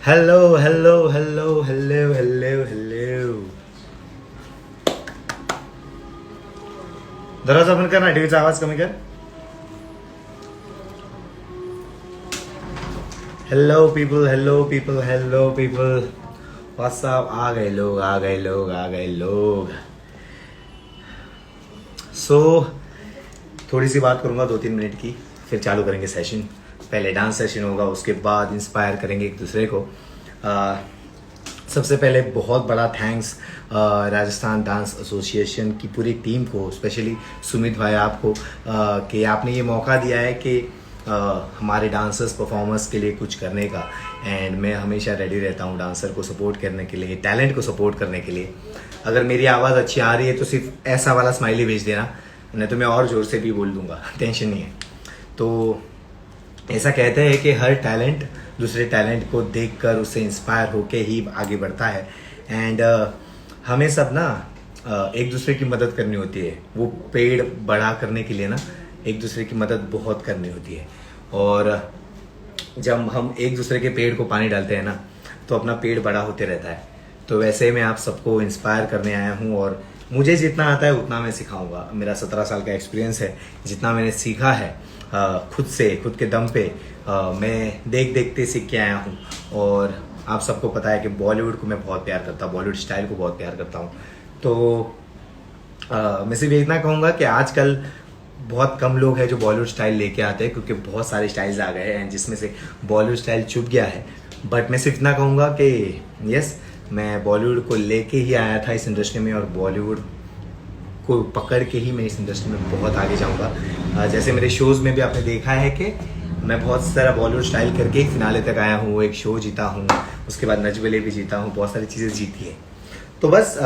Hello hello hello hello hello hello. दरवाजा बंद करना, टीवीचा आवाज कमी कर. Hello people, hello people, hello people. What's up. आ गए लोग, आ गए लोग, आ गए लोग. सो थोड़ी सी बात करूंगा 2-3 मिनट की, फिर चालू करेंगे सेशन. पहले डांस सेशन होगा, उसके बाद इंस्पायर करेंगे एक दूसरे को. सबसे पहले बहुत बड़ा थैंक्स राजस्थान डांस एसोसिएशन की पूरी टीम को, स्पेशली सुमित भाई आपको, कि आपने ये मौका दिया है कि हमारे डांसर्स परफॉर्मर्स के लिए कुछ करने का. एंड मैं हमेशा रेडी रहता हूँ डांसर को सपोर्ट करने के लिए, टैलेंट को सपोर्ट करने के लिए. अगर मेरी आवाज़ अच्छी आ रही है तो सिर्फ ऐसा वाला स्माइली भेज देना, नहीं तो मैं और ज़ोर से भी बोल दूंगा, टेंशन नहीं है. तो ऐसा कहते हैं कि हर टैलेंट दूसरे टैलेंट को देखकर उससे इंस्पायर होके ही आगे बढ़ता है. एंड हमें सब ना एक दूसरे की मदद करनी होती है. वो पेड़ बड़ा करने के लिए ना एक दूसरे की मदद बहुत करनी होती है. और जब हम एक दूसरे के पेड़ को पानी डालते हैं ना तो अपना पेड़ बड़ा होते रहता है. तो वैसे मैं आप सबको इंस्पायर करने आया हूँ और मुझे जितना आता है उतना मैं सिखाऊंगा. मेरा 17 साल का एक्सपीरियंस है. जितना मैंने सीखा है खुद से, खुद के दम पे, मैं देखते सीख के आया हूँ. और आप सबको पता है कि बॉलीवुड को मैं बहुत प्यार करता हूँ, बॉलीवुड स्टाइल को बहुत प्यार करता हूँ. तो मैं सिर्फ इतना कहूँगा कि आजकल बहुत कम लोग हैं जो बॉलीवुड स्टाइल लेके आते हैं, क्योंकि बहुत सारे स्टाइल्स आ गए हैं जिसमें से बॉलीवुड स्टाइल चुप गया है. बट मैं सिर्फ इतना कहूँगा कि यस, मैं बॉलीवुड को लेके ही आया था इस इंडस्ट्री में, और बॉलीवुड को पकड़ के ही मैं इस इंडस्ट्री में बहुत आगे जाऊँगा. जैसे मेरे शोज़ में भी आपने देखा है कि मैं बहुत सारा बॉलीवुड स्टाइल करके ही फिनाले तक आया हूँ. एक शो जीता हूँ, उसके बाद नच बलिए भी जीता हूँ, बहुत सारी चीज़ें जीती है. तो बस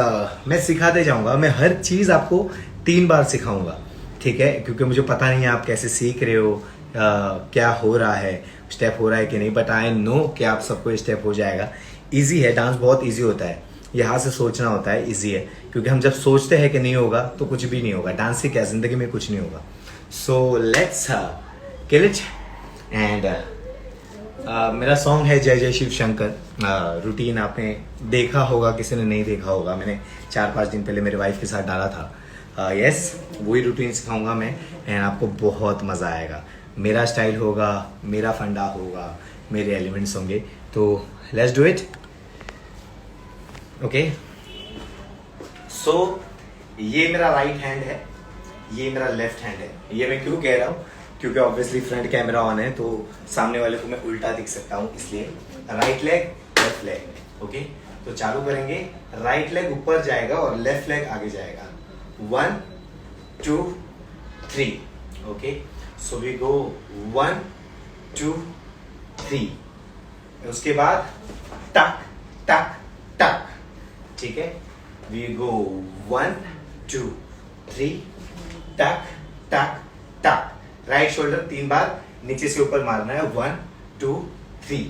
मैं सिखाते जाऊँगा. मैं हर चीज़ आपको 3 बार सिखाऊँगा, ठीक है? क्योंकि मुझे पता नहीं है आप कैसे सीख रहे हो, क्या हो रहा है, स्टेप हो रहा है कि नहीं. बट आई नो कि आप सबको स्टेप हो जाएगा. ईजी है, डांस बहुत ईजी होता है. यहाँ से सोचना होता है, ईजी है. क्योंकि हम जब सोचते हैं कि नहीं होगा तो कुछ भी नहीं होगा. डांस से क्या, जिंदगी में कुछ नहीं होगा. So let's kill it. And मेरा सॉन्ग है जय जय शिव शंकर. रूटीन आपने देखा होगा, किसी ने नहीं देखा होगा. मैंने 4-5 दिन पहले मेरे वाइफ के साथ डाला था. यस, वही रूटीन सिखाऊंगा मैं. एंड आपको बहुत मज़ा आएगा. मेरा स्टाइल होगा, मेरा फंडा होगा, मेरे एलिमेंट्स होंगे. तो लेट्स डू इट. ओके. सो ये मेरा राइट हैंड है, ये मेरा लेफ्ट हैंड है. ये मैं क्यों कह रहा हूँ, क्योंकि ऑब्वियसली फ्रंट कैमरा ऑन है तो सामने वाले को मैं उल्टा दिख सकता हूँ, इसलिए right leg left leg. Okay, तो चालू करेंगे. राइट लेग ऊपर जाएगा और लेफ्ट लेग आगे जाएगा. 1 2 3. Okay, so we go 1 2 3. उसके बाद टक टक टक, ठीक है? वी गो 1 2 3 टक टक टक. राइट शोल्डर 3 बार नीचे से ऊपर मारना है. 1 2 3.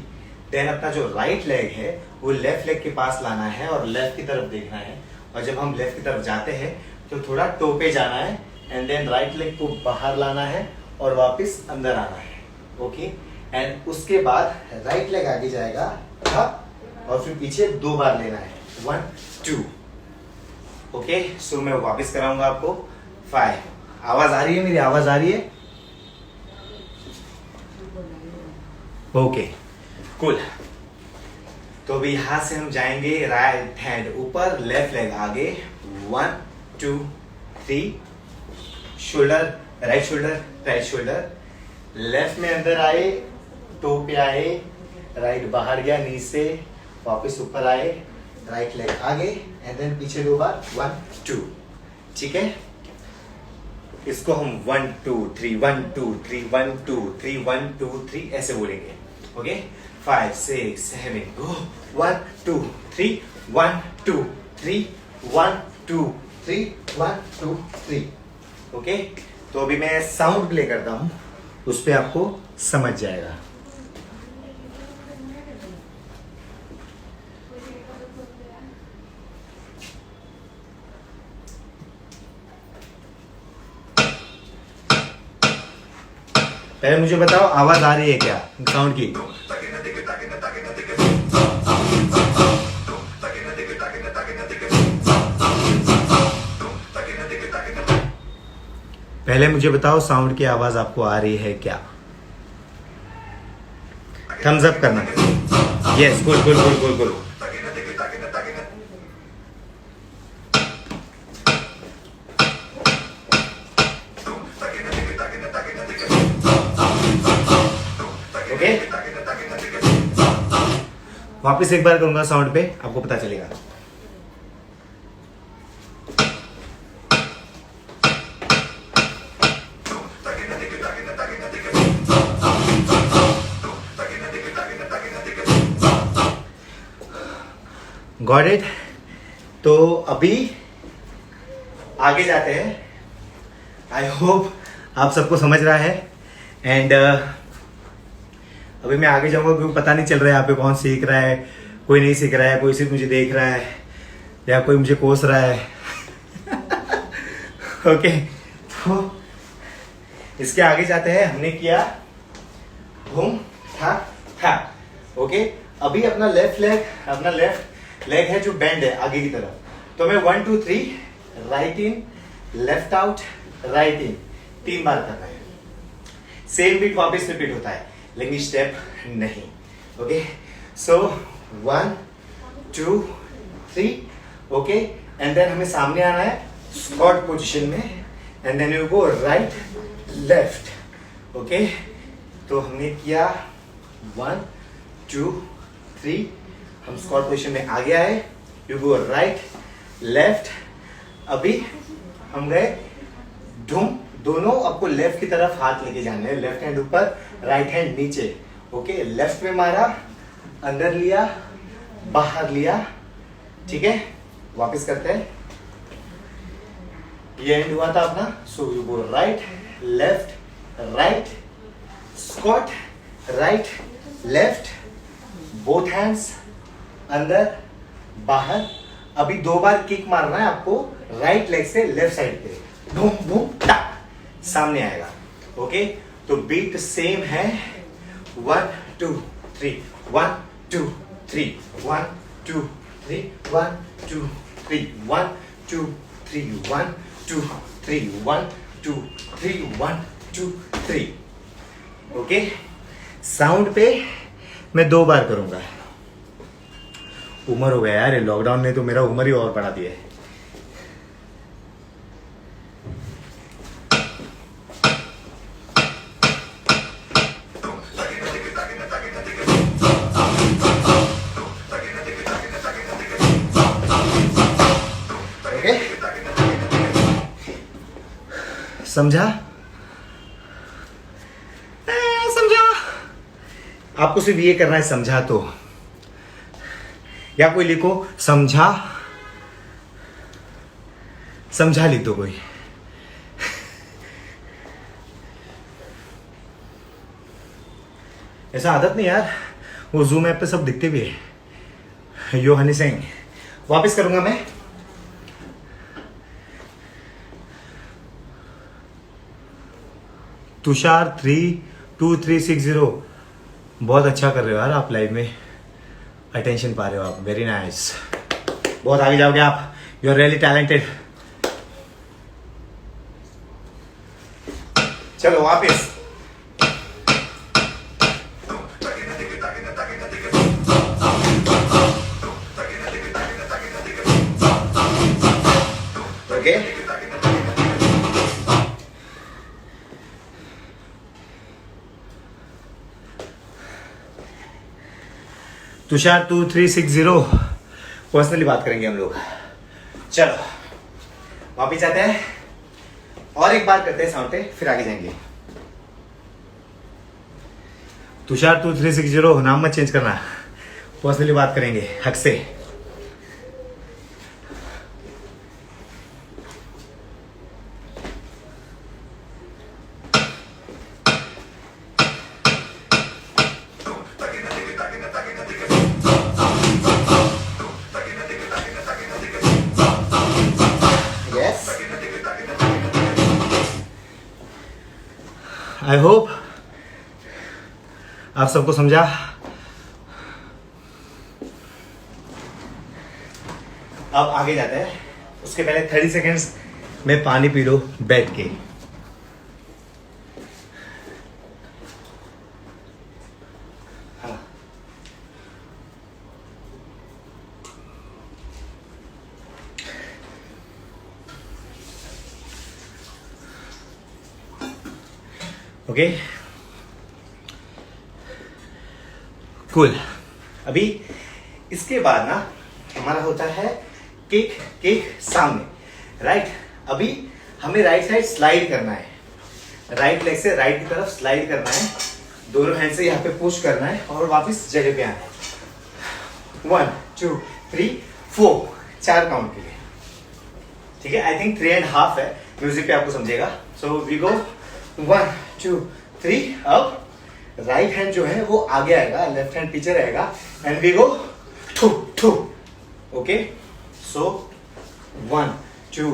देन अपना जो राइट लेग है वो लेफ्ट लेग के पास लाना है और लेफ्ट की तरफ देखना है. और जब हम लेफ्ट की तरफ जाते हैं तो थोड़ा टो पे जाना है. एंड देन राइट लेग को बाहर लाना है और वापस अंदर आना है. ओके, एंड उसके बाद राइट लेग आगे जाएगा अप और फिर पीछे 2 बार लेना है. 1 2. ओके, सो मैं वापस कराऊंगा आपको. 5. आवाज आ रही है? मेरी आवाज आ रही है? Okay, cool. तो अभी यहां से हम जाएंगे. राइट हैंड ऊपर, लेफ्ट लेग आगे. 1 2 3. Shoulder, right shoulder, right shoulder. Left में अंदर आए, टो पे आए, राइट बाहर गया, नी से वापस ऊपर आए, राइट लेग आगे. एंड देन पीछे 2 बार. 1 2. ठीक है? इसको हम 1 2 3 1 2 3 1 2 3 1 2 3 ऐसे बोलेंगे. ओके, 5 6 7 गो. 1 2 3 1 2 3 1 2 3 1 2 3. ओके, तो अभी मैं साउंड प्ले करता हूं, उस पर आपको समझ जाएगा. पहले मुझे बताओ आवाज आ रही है क्या साउंड की? पहले मुझे बताओ साउंड की आवाज आपको आ रही है क्या? थम्स अप करना। Yes, good good good good good. Okay, वापिस एक बार करूंगा साउंड पे, आपको पता चलेगा। Got it. तो अभी आगे जाते हैं। आई होप आप सबको समझ रहा है। एंड अभी मैं आगे जाऊंगा क्योंकि पता नहीं चल रहा है यहाँ पे कौन सीख रहा है, कोई नहीं सीख रहा है, कोई सिर्फ मुझे देख रहा है या कोई मुझे कोस रहा है। ओके, तो इसके आगे जाते हैं। हमने किया घूम था था। ओके, अभी अपना लेफ्ट लेग है जो बेंड है आगे की तरफ, तो मैं 1 2 3 राइट इन, लेफ्ट आउट, राइट इन 3 बार करना है। सेम बीट वापस रिपीट होता है लेकिन स्टेप नहीं। Okay, so 1 2 3। Okay, and then हमें सामने आना है स्क्वाट पोजीशन में, and then you go right left. Okay, तो हमने किया 1 2 3, हम स्क्वाट पोजीशन में आगे आए, यू गो राइट लेफ्ट। अभी हम गए धूम, दोनों आपको लेफ्ट की तरफ हाथ लेके जाने हैं, लेफ्ट हैंड ऊपर, राइट हैंड नीचे। ओके, लेफ्ट में मारा, अंदर लिया, बाहर लिया। ठीक है, वापस करते हैं। ये एंड हुआ था अपना, so you go right left right, squat right left, both hands अंदर बाहर। अभी 2 बार किक मारना है आपको राइट लेग से लेफ्ट साइड पे, बूम बूम टक, सामने आएगा। ओके, तो बीट सेम है, 1 2 3 1 2 3 1 2 3 1 2 3 1 2 3 1 2 3 1 2 3 1 2 3। ओके, साउंड पे मैं 2 बार करूंगा। उम्र हो गया यार, लॉकडाउन ने तो मेरा उम्र ही और बढ़ा दिया है। ओके, समझा? समझा? आपको सिर्फ ये करना है, समझा तो, या कोई लिखो समझा, समझा लिख दो कोई। ऐसा आदत नहीं यार, वो जूम ऐप पे सब दिखते भी है। यो हनी सिंह, वापस करूंगा मैं। तुषार 32360, बहुत अच्छा कर रहे हो यार आप, लाइव में अटेंशन पा रहे हो आप, वेरी नाइस। बहुत आगे जाओगे आप, यू आर रियली टैलेंटेड। चलो वापस। ओके, तुषार 2360, पर्सनली बात करेंगे हम लोग। चलो वापिस आते हैं और एक बार करते हैं साउंड पे, फिर आगे जाएंगे। तुषार 2360, नाम मत चेंज करना, पर्सनली बात करेंगे हक से। आई होप आप सबको समझा। अब आगे जाते हैं, उसके पहले 30 सेकेंड्स में पानी पी लो बैठ के। हाँ, ओके कूल। अभी इसके बाद ना हमारा होता है किक किक सामने, राइट। अभी हमें राइट साइड स्लाइड करना है, राइट लेग से राइट की तरफ स्लाइड करना है, दोनों हैंड से यहाँ पे पुश करना है और वापस जगह पे आना है। 1 2 3 4 4 काउंट के लिए, ठीक है। आई थिंक 3.5 है, म्यूजिक पे आपको समझेगा। सो वी गो 1 2 3 अब राइट हैंड जो है वो आगे आएगा, लेफ्ट हैंड पीछे रहेगा एंड वी गो ठू ठू, okay. So 1 2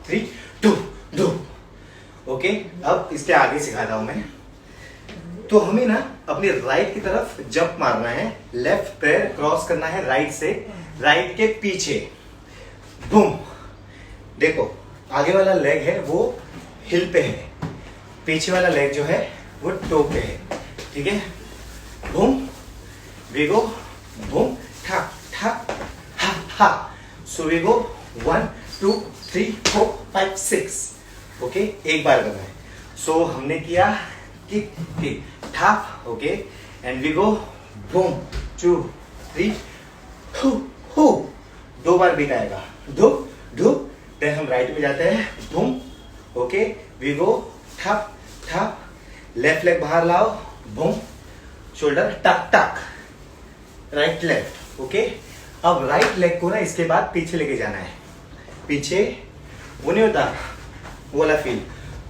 3 two two, okay. अब इसके आगे सिखाता हूं मैं। तो हमें ना अपनी राइट की तरफ जंप मारना है, लेफ्ट पैर क्रॉस करना है राइट से, राइट के पीछे बूम। देखो आगे वाला लेग है वो हिल पे है, पीछे वाला लेग जो है वो टो पे है, ठीक है। बूम वी गो बूम ठक ठक हा हा। So we go 1 2 3 4 5 6, okay. एक बार करना है। सो हमने किया किक किक ठक, okay, and we go boom 2 3 हु हु, 2 बार बीट आएगा, धू धू। देन हम राइट में जाते हैं बूम, ओके, वी गो ठप ठप, लेफ्ट लेग बाहर लाओ, बूम, शोल्डर टक टक, राइट लेफ्ट, ओके। अब राइट लेग को ना इसके बाद पीछे लेके जाना है, पीछे वो नहीं होता वो वाला फील,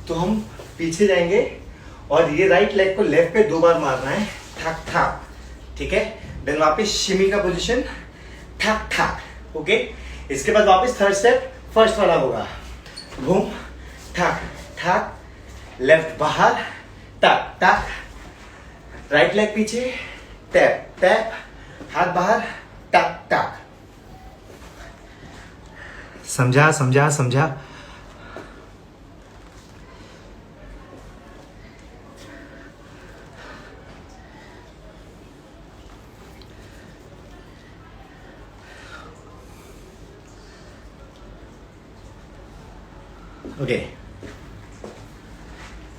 तो हम पीछे जाएंगे और ये राइट लेग को लेफ्ट पे 2 बार मारना है, ठक ठक, ठीक है। देन वापस शिमी का पोजीशन, ठक ठक, ओके। इसके बाद वापस थर्ड स्टेप फर्स्ट वाला होगा, बूम ठक ठक, लेफ्ट बाहर टक टक, राइट लेग पीछे टैप टैप, हाथ बाहर टक टक। समझा समझा समझा? Okay,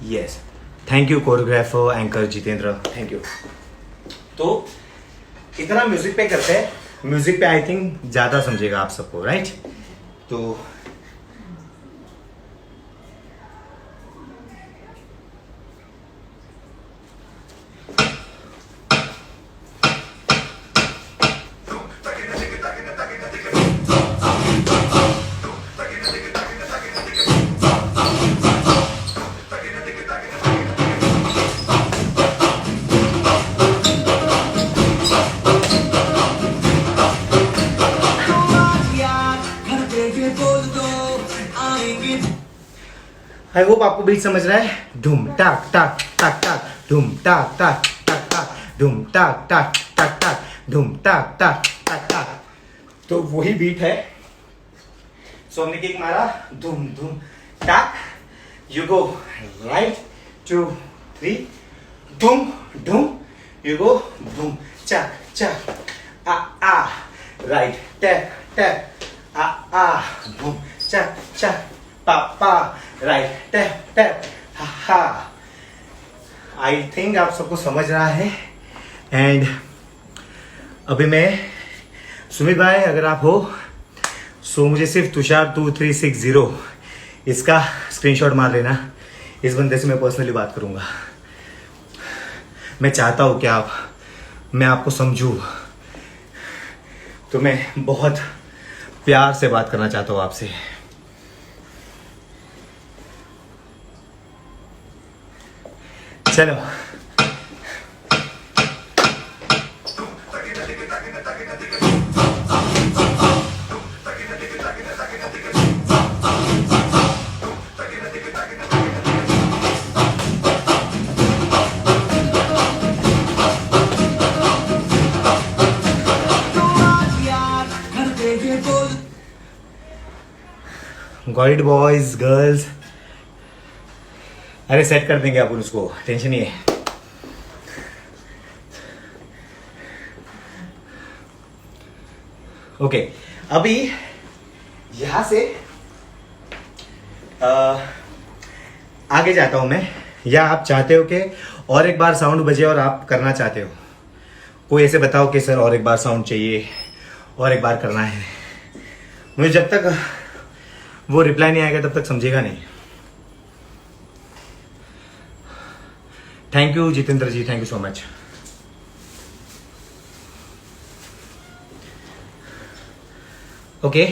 yes, thank you choreographer anchor Jitendra, thank you. तो इतना म्यूजिक पे करते हैं, म्यूजिक पे आई थिंक ज्यादा समझेगा आप सबको, राइट। तो आई होप आपको बीट समझ रहा है। धूम टाक टाक टाक टाक, धूम टाक टाक टाक टाक, धूम टाक टाक टाक टाक, धूम टाक टाक टाक टाक, तो वही बीट है। सो हमने किक मारा, धूम धूम टाक, यू गो राइट 2 3, धूम धूम, यू गो धूम चक चक, आ आ, राइट टैप टैप, आ आ, धूम चक चक, पा पा, राइट टैप टैप, हा हा। आई थिंक आप सबको समझ रहा है। एंड अभी मैं सुमित भाई, अगर आप हो सो मुझे सिर्फ तुषार 2360 इसका स्क्रीनशॉट मार लेना। इस बंदे से मैं पर्सनली बात करूंगा। मैं चाहता हूं कि मैं आपको समझूं, तो मैं बहुत प्यार से बात करना चाहता हूं आपसे। चलो गॉट इट बॉयज गर्ल्स। अरे सेट कर देंगे अपन उसको, टेंशन नहीं है। ओके अभी यहां से आगे जाता हूं मैं, या आप चाहते हो कि और एक बार साउंड बजे और आप करना चाहते हो? कोई ऐसे बताओ कि सर और एक बार साउंड चाहिए, और एक बार करना है। मुझे जब तक वो रिप्लाई नहीं आएगा तब तक समझेगा नहीं। Thank you Jitendra ji, thank you so much. Okay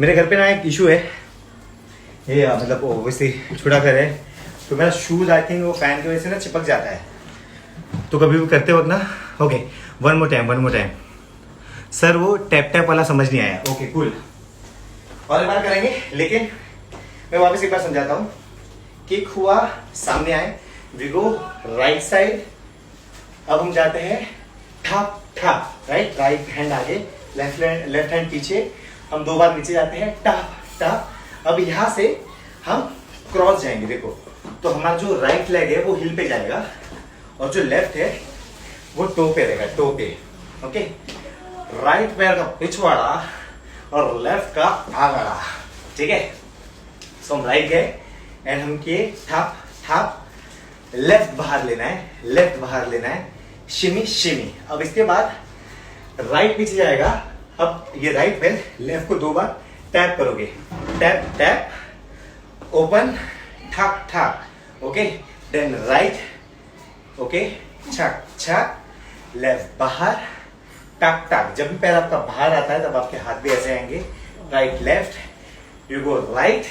मेरे घर पे ना एक इशू है, ये मतलब ओबियसली छुड़ा कर है, तो मेरा शूज आई थिंक वो फैन की वजह से ना चिपक जाता है, तो कभी भी करते वक्त ना। Okay one more time sir, वो टैप टैप वाला समझ नहीं आया। ओके कूल, और एक बार करेंगे, लेकिन मैं वापस एक बार समझाता हूँ। किक हुआ, सामने आए, वी गो राइट साइड। अब हम जाते हैं ठप ठप, राइट हैंड आगे, लेफ्ट हैंड पीछे, हम 2 बार नीचे जाते हैं, टप टप। अब यहाँ से हम क्रॉस जाएंगे, देखो तो हमारा जो राइट लेग है वो हिल पे जाएगा, और जो लेफ्ट है वो टो पे रहेगा, टो पे। ओके राइट पैर का पिछवाड़ा और लेफ्ट का आगड़ा, ठीक है। सो हम राइट गए एंड हम किए ठप ठप, लेफ्ट बाहर लेना है, लेफ्ट बाहर लेना है, शिमी शिमी। अब इसके बाद राइट पीछे जाएगा। अब ये राइट पैर लेफ्ट को 2 बार टैप करोगे, टैप टैप, ओपन, ठक ठक। ओके देन राइट, ओके छक छक, लेफ्ट बाहर, टक टक। जब भी पैर आपका बाहर आता है तब आपके हाथ भी ऐसे आएंगे, right left, you go right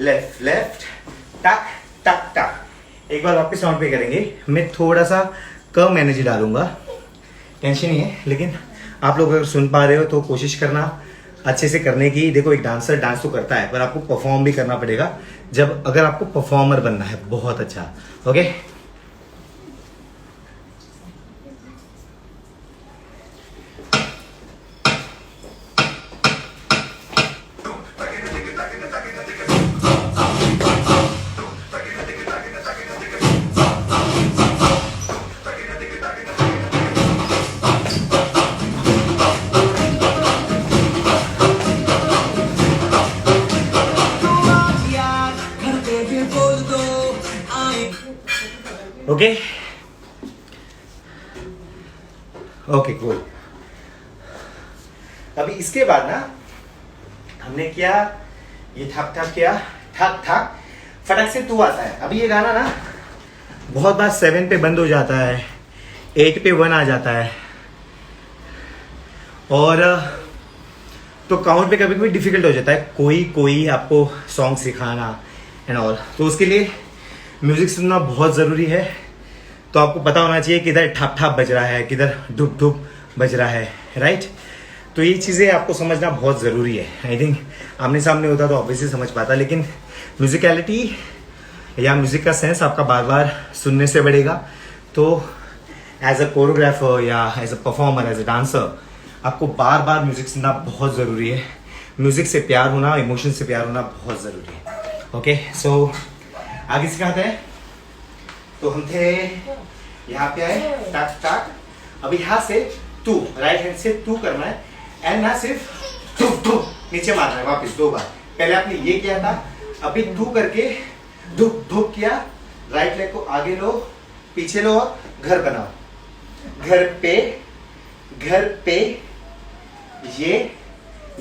left left, टक टक टक। एक बार वापस साउंड पे करेंगे, मैं थोड़ा सा कम एनर्जी डालूंगा, टेंशन नहीं है, लेकिन आप लोग अगर सुन पा रहे हो तो कोशिश करना अच्छे से करने की। देखो एक डांसर डांस तो करता है, पर आपको परफॉर्म भी करना पड़ेगा, जब अगर आपको परफॉर्मर बनना है बहुत अच्छा। Okay okay okay cool. अभी इसके बाद ना हमने किया, ये ठक ठक किया, ठक ठक, फटक से 2 आता है। अभी ये गाना ना बहुत बार 7 पे बंद हो जाता है, 8 पे 1 आ जाता है, और तो काउंट पे कभी कभी डिफिकल्ट हो जाता है कोई आपको सॉन्ग सिखाना एंड ऑल। तो उसके लिए म्यूजिक सुनना बहुत ज़रूरी है। तो आपको पता होना चाहिए किधर ठप ठप बज रहा है, किधर डुब डुब बज रहा है, राइट। तो ये चीज़ें आपको समझना बहुत ज़रूरी है। आई थिंक आमने सामने होता तो ऑब्वियसली समझ पाता, लेकिन म्यूजिकलिटी या म्यूज़िक का सेंस आपका बार बार सुनने से बढ़ेगा। तो एज अ कोरियोग्राफर या as a performer, as a dancer, आपको बार बार म्यूज़िक सुनना बहुत ज़रूरी है। म्यूज़िक से प्यार होना, इमोशन से प्यार होना बहुत ज़रूरी है। ओके सो आगे सिखाते हैं। तो हम थे यहाँ पे आए, टक टक। अब यहाँ से टू, राइट हैंड से टू करना है, एंड ना सिर्फ टू टू नीचे मारना है वापस 2 बार। पहले आपने ये किया था, अभी टू करके धुप धुप किया, राइट लेग को आगे लो, पीछे लो और घर बनाओ। घर पे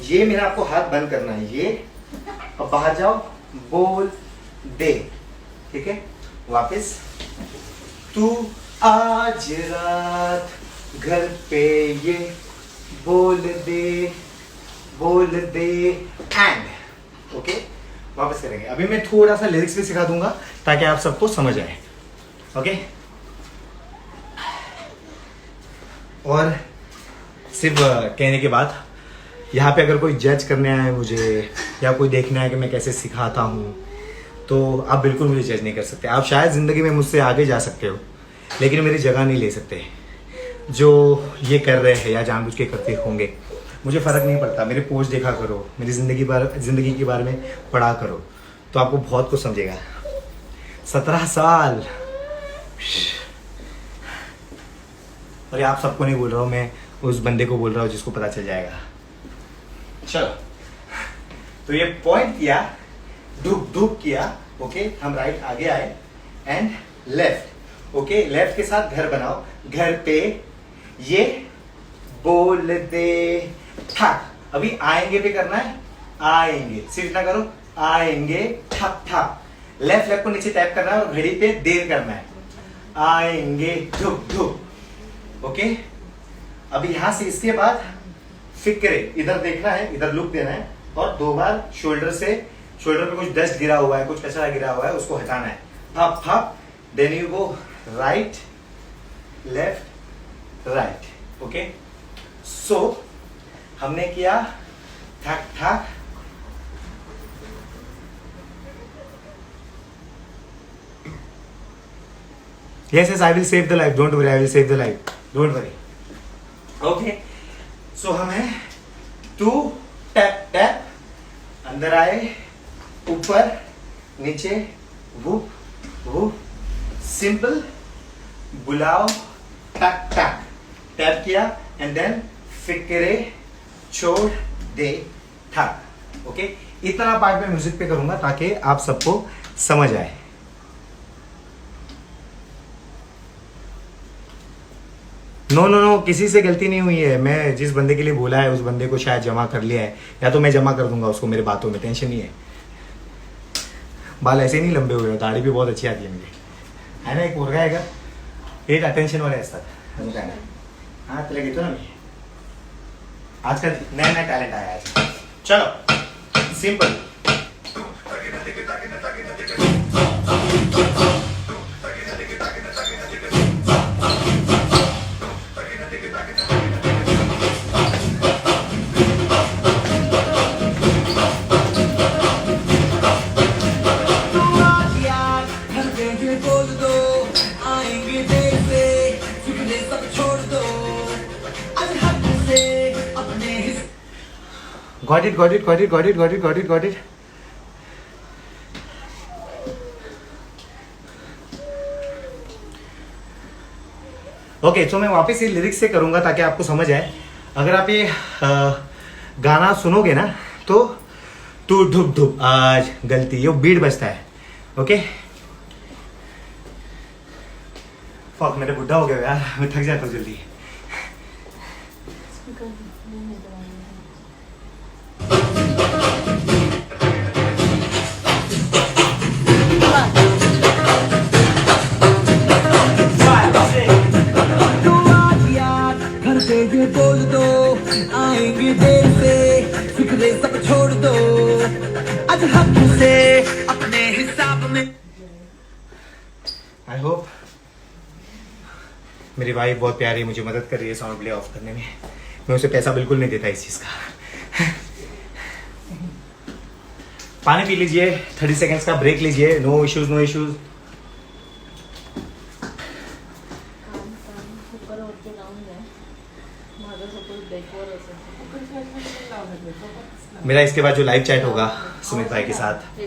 ये मेरा आपको हाथ बंद करना है, ये। अब बाहर जाओ, बोल दे, ठीक है। वापस, तू आज रात घर पे ये बोल दे एंड। ओके वापस करेंगे। अभी मैं थोड़ा सा लिरिक्स भी सिखा दूंगा ताकि आप सबको समझ आए। ओके और सिर्फ कहने के बाद यहाँ पे अगर कोई जज करने आए मुझे, या कोई देखने आए कि मैं कैसे सिखाता हूँ, तो आप बिल्कुल मुझे जज नहीं कर सकते। आप शायद ज़िंदगी में मुझसे आगे जा सकते हो, लेकिन मेरी जगह नहीं ले सकते। जो ये कर रहे हैं या जानबूझ के करते होंगे, मुझे फ़र्क नहीं पड़ता, मेरे पोस्ट देखा करो, मेरी ज़िंदगी के बारे में पढ़ा करो, तो आपको बहुत कुछ समझेगा। 17 साल, और ये आप सबको नहीं बोल रहा हूँ, मैं उस बंदे को बोल रहा हूँ जिसको पता चल जाएगा। चलो, तो ये पॉइंट किया, डूब किया, ओके। हम राइट आगे आए एंड लेफ्ट, ओके। लेफ्ट के साथ घर बनाओ, घर पे ये बोल दे ठक। अभी आएंगे पे करना है, आएंगे, सिर्फ ना करो, आएंगे ठक ठक। लेफ्ट को नीचे टैप करना है और घड़ी पे देर करना है, आएंगे धुप धुप, ओके। अभी यहां से इसके बाद फिक्रे, इधर देखना है, इधर लुक देना है और 2 बार शोल्डर पे कुछ डस्ट गिरा हुआ है, कुछ कचरा गिरा हुआ है, उसको हटाना है। फप फप, then you go right left right, okay. So हमने किया ठक ठक, yes, I will save the life, don't worry, I will save the life, don't worry, okay। so हम हैं 2 टैप टैप, अंदर आए, ऊपर नीचे, वुप वुप, सिंपल, बुलाओ, टक टक, टैप किया एंड देन फिक्रे छोड़ दे ठक, ओके। इतना पार्ट मैं म्यूजिक पे करूंगा ताकि आप सबको समझ आए। नो, किसी से गलती नहीं हुई है, मैं जिस बंदे के लिए बोला है उस बंदे को शायद जमा कर लिया है, या तो मैं जमा कर दूंगा उसको मेरे बातों में, टेंशन नहीं है। बाल ऐसे नहीं लंबे हुए, दाढ़ी भी बहुत अच्छी आती है मुझे, है ना। एक मुर्गा है एक अटेंशन वाले असतात, हाँ तुला घेतो ना मी, आजकल नया टैलेंट आया है। चलो सिंपल, got it। ओके, तो मैं वापस ये लिरिक्स से करूंगा ताकि आपको समझ आए। अगर आप ये गाना सुनोगे ना तो तू धुप धुप आज गलती, ये बीट बजता है, ओके। फक, मेरे बुढ़ा हो गया यार, मैं थक जाता हूँ जल्दी। बोल दो आएंगे देर से, फिक्रे सब छोड़ दो, आज हक से अपने हिसाब में। आई होप मेरी वाइफ बहुत प्यारी मुझे मदद कर रही है साउंड प्ले ऑफ करने में, मैं उसे पैसा बिल्कुल नहीं देता इस चीज़ का। पानी पी लीजिए, 30 सेकेंड्स का ब्रेक लीजिए, नो इश्यूज। मेरा इसके बाद जो लाइव चैट होगा सुमित भाई के साथ,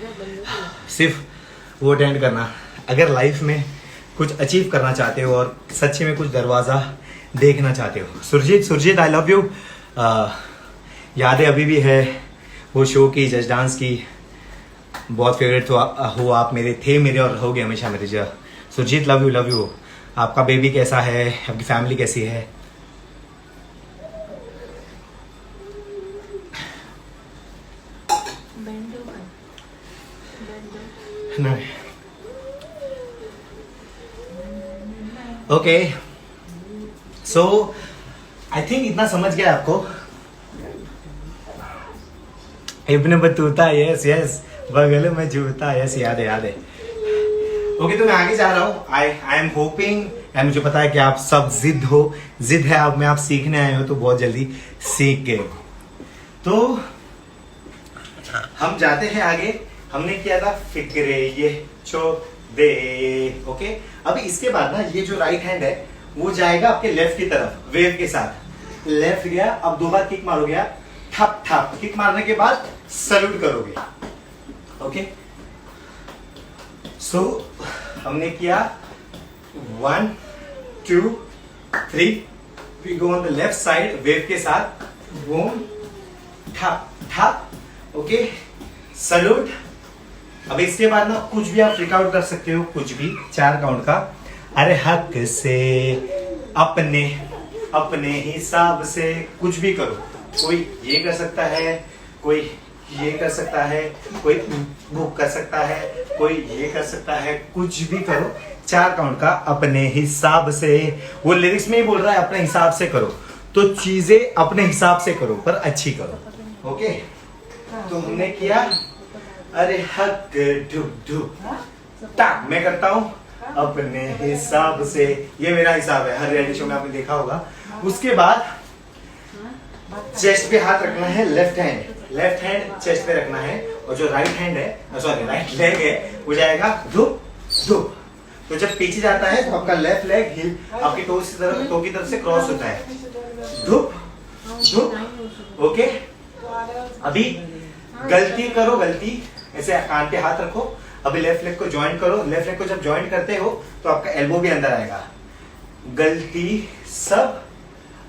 सिर्फ वो अटेंड करना अगर लाइफ में कुछ अचीव करना चाहते हो और सच्चे में कुछ दरवाज़ा देखना चाहते हो। Surjit I love you. यादें अभी भी है वो शो की, जज डांस की, बहुत फेवरेट हो आप मेरे, थे मेरे और रहोगे हमेशा मेरे। Surjit love you. आपका बेबी कैसा है, आपकी फैमिली कैसी है? ओके, सो आई थिंक इतना समझ गया आपको। इब्ने बतूता, यस बगल में जूता, यस याद है। ओके, तो मैं आगे जा रहा हूँ। आई एम होपिंग, एंड मुझे पता है कि आप सब जिद है आप में, आप सीखने आए हो तो बहुत जल्दी सीख गए। तो हम जाते हैं आगे। हमने किया था फिक्रे ये छोड़ दे, ओके। अभी इसके बाद ना ये जो राइट हैंड है वो जाएगा आपके लेफ्ट की तरफ वेव के साथ। लेफ्ट गया, अब 2 बार किक मारोगे आप, थप थप, किक मारने के बाद सल्यूट करोगे। ओके, सो हमने किया 1 2 3, we go on the left side wave के साथ, बूम ठप ठप, ओके सल्यूट। अब इसके बाद ना कुछ भी आप फ्लिक आउट कर सकते हो, कुछ भी 4 काउंट का। अरे हक से अपने अपने हिसाब से कुछ भी करो, कोई ये कर सकता है, कोई ये कर सकता है, कोई बुक कर सकता है, कोई ये कर सकता है, कुछ भी करो 4 काउंट का अपने हिसाब से। वो लिरिक्स में ही बोल रहा है अपने हिसाब से करो, तो चीजें अपने हिसाब से करो पर अच्छी करो। ओके, तो हमने किया अरे हक ढुक ढुक टाक, मैं करता हूं अपने हिसाब से, ये मेरा हिसाब है, हर रियलिटी शो में आपने देखा होगा। उसके बाद चेस्ट पे हाथ रखना है, लेफ्ट हैंड चेस्ट पे रखना है, और जो राइट हैंड है, सॉरी राइट लेग है, वो जाएगा धुप धुप। तो जब पीछे जाता है तो आपका लेफ्ट लेग हिल आपके टो की तरफ से क्रॉस होता है, धुप धुप। ओके, अभी गलती करो, गलती ऐसे कान पे हाथ रखो, अभी लेफ्ट लेग को ज्वाइन करो। लेफ्ट लेग को जब ज्वाइन करते हो तो आपका एल्बो भी अंदर आएगा, गलती सब।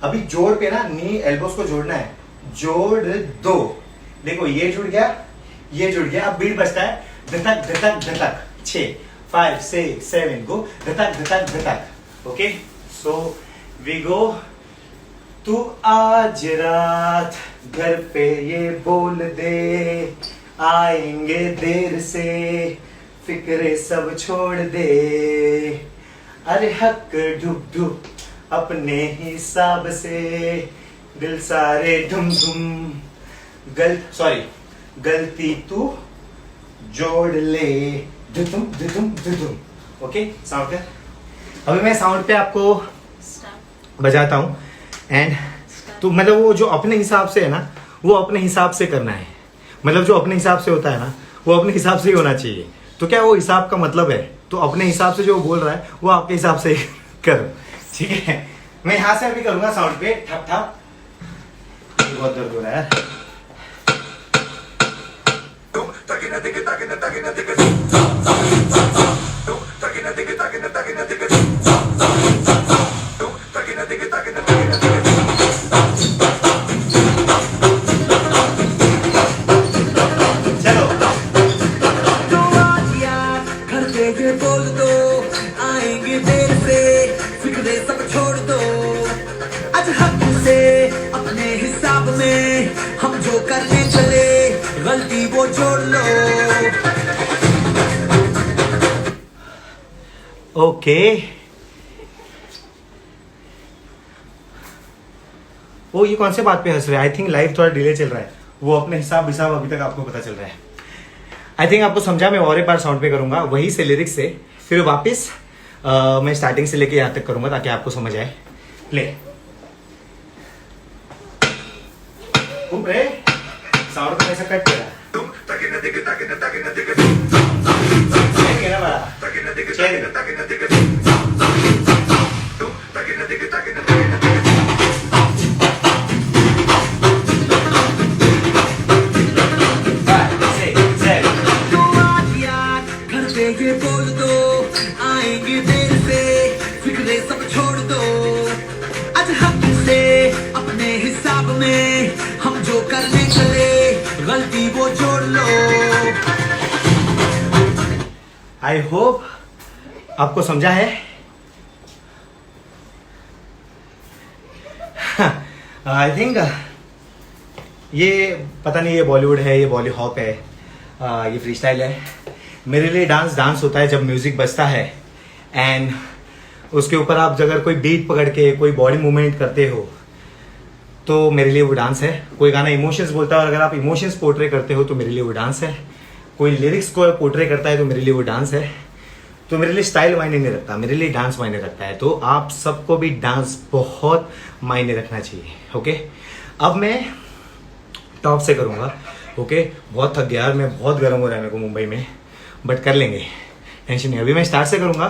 अभी जोड़ पे ना नी एल्बोस को जोड़ना है, जोड़ दो, देखो ये जुड़ गया, ये जुड़ गया। अब बीट बजता है धतक धतक धतक, 6 5 6 7 गो, धतक धतक धतक। ओके, सो वी गो। तू आज रात घर पे ये बोल दे, आएंगे देर से, फिक्रे सब छोड़ दे। अरे हक ढुक ढुक अपने हिसाब से, दिल सारे धुम धुम, गलती तू जोड़ ले, धुम धुम धुम। ओके, साउंड पे अभी मैं साउंड पे आपको बजाता हूँ, एंड तो मतलब वो जो अपने हिसाब से है ना, वो अपने हिसाब से करना है। मतलब जो अपने हिसाब से होता है ना, वो अपने हिसाब से ही होना चाहिए। तो क्या वो हिसाब का मतलब है, तो अपने हिसाब से जो बोल रहा है वो आपके हिसाब से करो, ठीक है। मैं यहां से अभी करूंगा साउंड पे ठप ठप, बहुत दर्द हो रहा है। हम जो करने चले गलती वो जोड़ लो। ओके, वो ये कौन से बात पे हंस रहे हैं? आई थिंक लाइव थोड़ा डिले चल रहा है, वो अपने हिसाब अभी तक आपको पता चल रहा है। आई थिंक आपको समझा, मैं और एक बार साउंड पे करूंगा वही से लिरिक्स से, फिर वापस मैं स्टार्टिंग से लेके यहाँ तक करूंगा ताकि आपको समझ आए। प्ले साउंड को ऐसा कट किया ये बोल दो, आएंगे देर से, फिक्रे सब छोड़ दो। आज हक से अपने हिसाब में हम जो करने चले गलती वो जोड़ लो। आई होप आपको समझा है। आई थिंक ये पता नहीं ये बॉलीवुड है, ये बॉली हॉप है, ये फ्री स्टाइल है। मेरे लिए डांस होता है जब म्यूजिक बजता है एंड उसके ऊपर आप अगर कोई बीट पकड़ के कोई बॉडी मूवमेंट करते हो तो मेरे लिए वो डांस है। कोई गाना इमोशंस बोलता है और अगर आप इमोशंस पोर्ट्रे करते हो तो मेरे लिए वो डांस है। कोई लिरिक्स को पोर्ट्रे करता है तो मेरे लिए वो डांस है। तो मेरे लिए स्टाइल मायने नहीं रखता, मेरे लिए डांस मायने रखता है। तो आप सबको भी डांस बहुत मायने रखना चाहिए। ओके, अब मैं टॉप से करूँगा। ओके, बहुत थक गया यार मैं, बहुत गर्म हो रहा है मेरे को मुंबई में, बट कर लेंगे, टेंशन नहीं। अभी मैं स्टार्ट से करूँगा,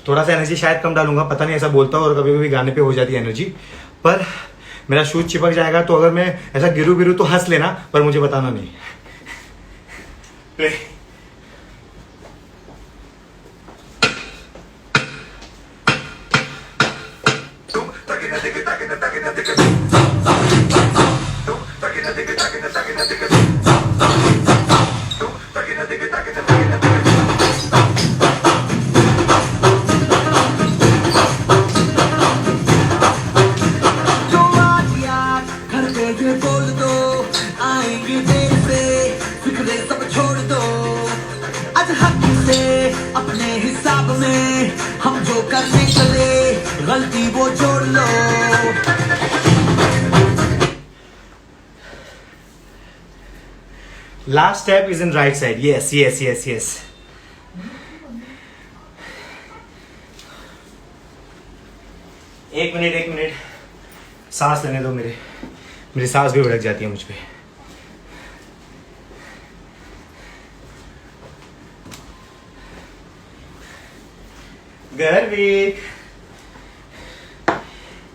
थोड़ा सा एनर्जी शायद कम डालूंगा, पता नहीं, ऐसा बोलता हूँ और कभी कभी गाने पे हो जाती है एनर्जी, पर मेरा शूज चिपक जाएगा, तो अगर मैं ऐसा गिरू बिरू तो हंस लेना, पर मुझे बताना नहीं। प्ले। तो आज यार घर पे ये बोल दो, आएंगे देर से, फिक्रे सब छोड़ दो। आज हक से अपने हिसाब में हम जो करने चले, गलती वो जोड़ लो। Last step is in right side. Yes, yes, yes, yes. एक मिनट, सांस लेने दो। मेरी सांस भी भड़क जाती है मुझ पे।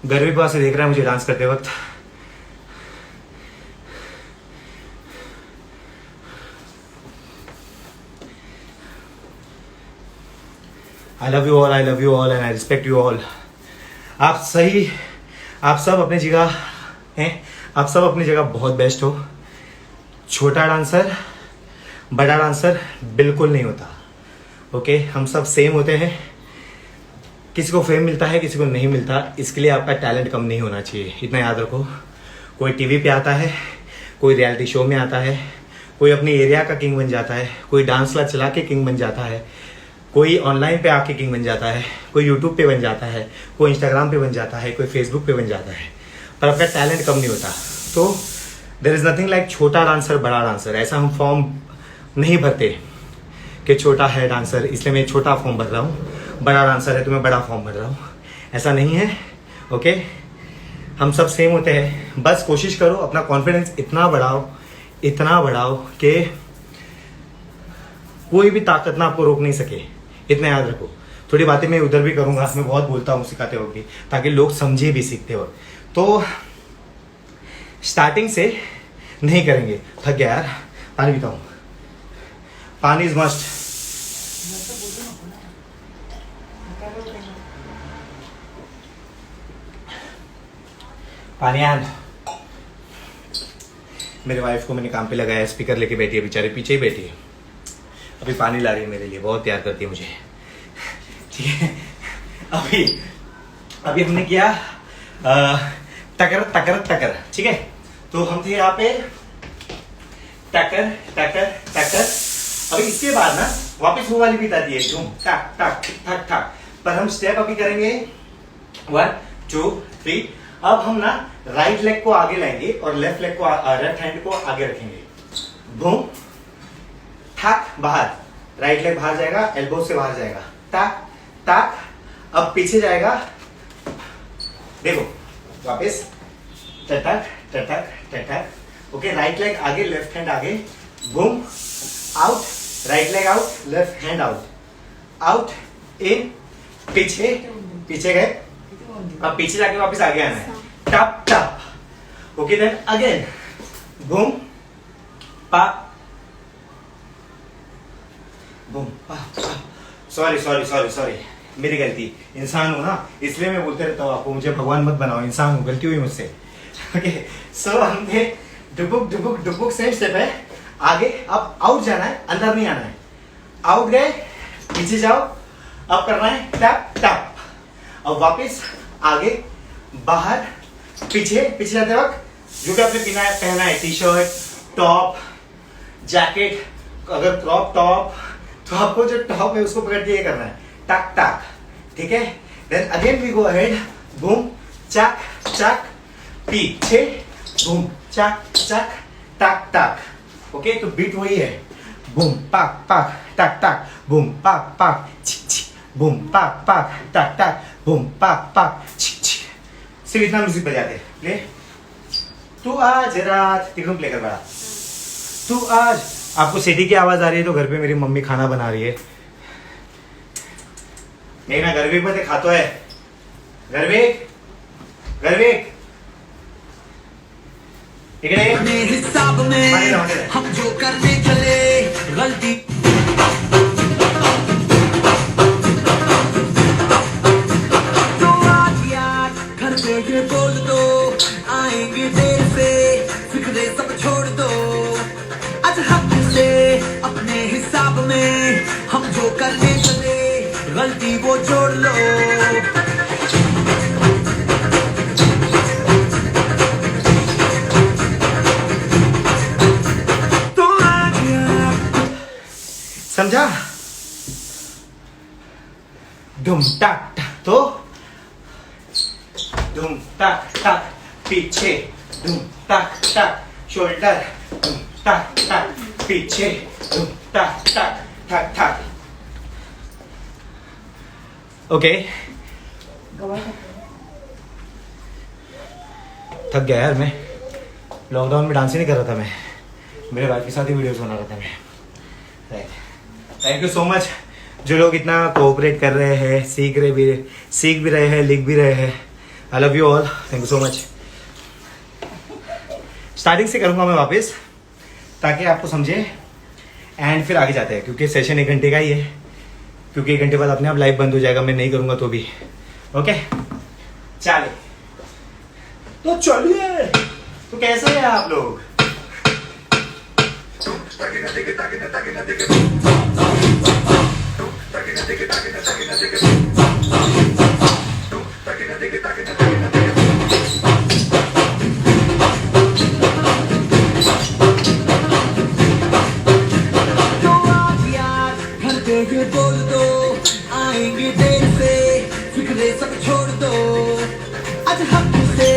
गर्विक पास से देख रहा है मुझे डांस करते वक्त। I love you all and I respect you all. आप सब अपनी जगह हैं, आप सब अपनी जगह बहुत बेस्ट हो। छोटा डांसर बड़ा डांसर बिल्कुल नहीं होता, ओके? हम सब सेम होते हैं। किसी को फेम मिलता है, किसी को नहीं मिलता, इसके लिए आपका टैलेंट कम नहीं होना चाहिए, इतना याद रखो। कोई टीवी पे आता है, कोई रियलिटी शो में आता है, कोई अपनी एरिया का किंग बन जाता है, कोई डांस क्लास चला के किंग बन जाता है, कोई ऑनलाइन पे आके किंग बन जाता है, कोई यूट्यूब पे बन जाता है, कोई इंस्टाग्राम पे बन जाता है, कोई फेसबुक पे बन जाता है, पर आपका टैलेंट कम नहीं होता। तो देयर इज नथिंग लाइक छोटा डांसर बड़ा डांसर। ऐसा हम फॉर्म नहीं भरते कि छोटा है डांसर इसलिए मैं छोटा फॉर्म भर रहा हूँ, बड़ा डांसर है तो मैं बड़ा फॉर्म भर रहा हूँ, ऐसा नहीं है, ओके? हम सब सेम होते हैं। बस कोशिश करो अपना कॉन्फिडेंस इतना बढ़ाओ कि कोई भी ताकत ना आपको रोक नहीं सके, इतना याद रखो। थोड़ी बातें मैं उधर भी करूंगा, मैं बहुत बोलता हूँ सिखाते वक्त भी, ताकि लोग समझे भी सीखते हो। तो स्टार्टिंग से नहीं करेंगे। थक गया यार, पानी पीता हूँ। पानी इज मस्ट। पानी आन। मेरे वाइफ को मैंने काम पे लगाया, स्पीकर लेके बैठी है, बेचारे पीछे ही बैठी है, अभी पानी ला रही है मेरे लिए, बहुत प्यार करती है मुझे, ठीक है? अभी हमने किया टकर, ठीक है? तो हम थे यहाँ पे टकर। अभी इसके बाद ना वापस वो वाली बीत आती है, धूम टक टक ठक ठक, पर हम स्टेप अभी करेंगे 1 2 3। अब हम ना राइट लेग को आगे लाएंगे और लेफ्ट हैंड को आगे रखेंगे। बूम ठक, बाहर, राइट लेग बाहर जाएगा, एल्बो से बाहर जाएगा, टक टक। अब पीछे जाएगा, देखो वापस टटक टटक टटक, ओके? राइट लेग आगे, लेफ्ट हैंड आगे, boom out, right leg out, left hand out in, पीछे गए। अब पीछे जाके वापस आगे आना है, टप टप, ओके? देन अगेन बूम पा, बूम पा। सॉरी, मेरी गलती, इंसान हूं ना, इसलिए मैं बोलते रहता हूँ आपको, मुझे भगवान मत बनाओ, इंसान हूं, गलती हुई मुझसे, ओके? सो हमने डुबुक सेम स्टेप है, आगे अब आउट जाना है, अंदर नहीं आना है। आउट गए, पीछे जाओ, अब करना है टप टप। अब वापस आगे, बाहर, पीछे जाते वक्त जो भी आपने पहना है, टी शर्ट, टॉप, जैकेट, अगर क्रॉप टॉप, तो आपको जो टॉप है उसको पकड़ के ये करना है, टक टक, ठीक है? Then again we go ahead, boom चक चक, पीछे बूम चक चक टक टक, ओके? तो बीट वही है, बूम पक पक टक टक, बूम पक पक छिक छिक, बूम पक पक टक टक, बूम पक पक छिक छिक। सिर्फ इतना म्यूजिक बजाते। प्ले। तू आज रात, तिगड़म प्ले कर बड़ा। तू आज, आपको सीटी की आवाज आ रही है तो घर पे मेरी मम्मी खाना बना रही है। नहीं ना, गर्विक मत खातो है, गर्विक इकडे अपने हिसाब में हम जो करने चले गलती तो आज यार घर पे ये बोल दो आएंगे देर से फिक्रे सब छोड़ दो आज हक से अपने हिसाब में हम जो करने चले गलती वो जोड़ लो समझा? धूम टक टक तो धूम टक टक पीछे धूम टक टक शोल्डर धूम टक टक पीछे धूम टक टक टक टक। ओके थक गया यार मैं। लॉकडाउन में डांस ही नहीं कर रहा था मैं, मेरे भाई के साथ ही वीडियोस बना रहा था मैं। थैंक यू सो मच जो लोग इतना कोऑपरेट कर रहे हैं, सीख भी रहे हैं, लिख भी रहे हैं। आई love you all, thank you so much. Starting से करूंगा मैं वापस ताकि आपको समझे एंड फिर आगे जाते हैं, क्योंकि सेशन 1 घंटे का ही है, क्योंकि 1 घंटे बाद अपने आप लाइव बंद हो जाएगा, मैं नहीं करूंगा तो भी। ओके चलिए तो चलिए, तो कैसे हैं आप लोग? तो आप यार घर पे ये बोल दो आएंगे देर से फिक्रे सब छोड़ दो आज हक से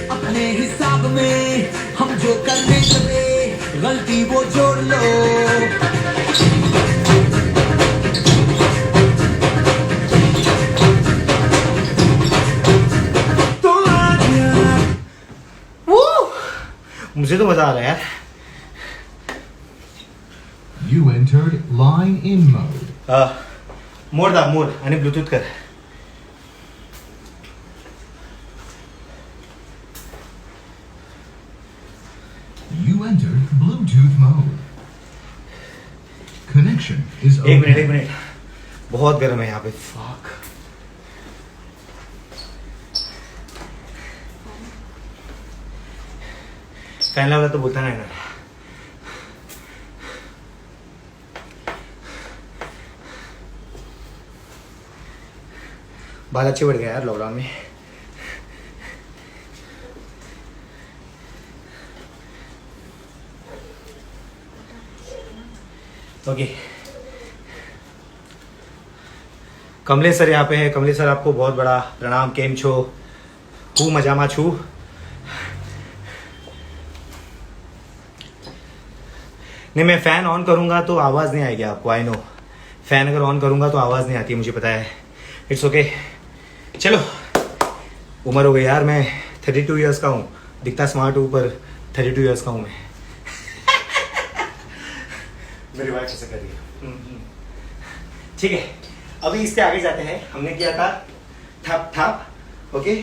अपने हिसाब में हम जो करने चले गलती वो जोड़ लो तो आज यार मुझे तो मजा आ रहा है यार। You entered line in mode. Mode आणि ब्लूटूथ कर। You entered Bluetooth mode. Connection is एक open. मिनट बहुत गर्म है यहाँ पे। फक फैन वाला तो बोलता नहीं ना। बाल अच्छे बढ़ गए यार लॉकडाउन में। ओके कमलेश सर यहाँ पे है। कमलेश सर आपको बहुत बड़ा प्रणाम। केम छो? हूँ मजामा छू। नहीं मैं फैन ऑन करूंगा तो आवाज नहीं आएगी आपको, आई नो। फैन अगर ऑन करूंगा तो आवाज नहीं आती, मुझे पता है। इट्स ओके चलो, उम्र हो गई यार, मैं 32 इयर्स का हूँ। दिखता स्मार्ट हूँ पर 32 इयर्स का हूँ मैं। मेरी वाइफ ऐसे कर रही है। ठीक है अभी इसके आगे जाते हैं। हमने किया था थप थप, ओके।